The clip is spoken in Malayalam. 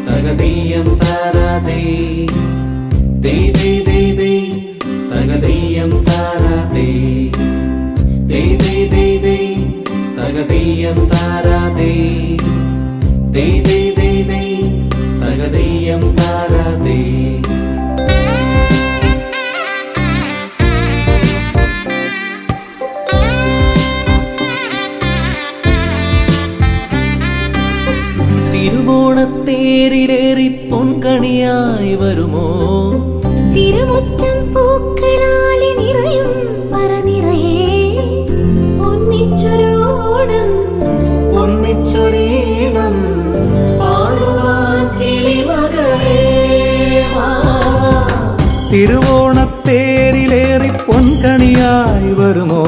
തകതീയം താരാതേ ദേ ദേ ദേ ദേ തകതീയം താരാതേ ദേ ദേ ദേ ദേ തകതീയം താരാതേ ദേ ദേ ദേ ദേ തകതീയം താരാതേ തിരുവോണത്തേരിലേറി പൊൻകണിയായി വരുമോ തിരുമുറ്റം പൂക്കളാലെ നിറയും പറനിറയേ ഒന്നിച്ചൊരോണം ഒന്നിച്ചൊരീണം പാടുവാൻ കിളിമകളേ തിരുവോണത്തേരിലേറി പൊൻകണിയായി വരുമോ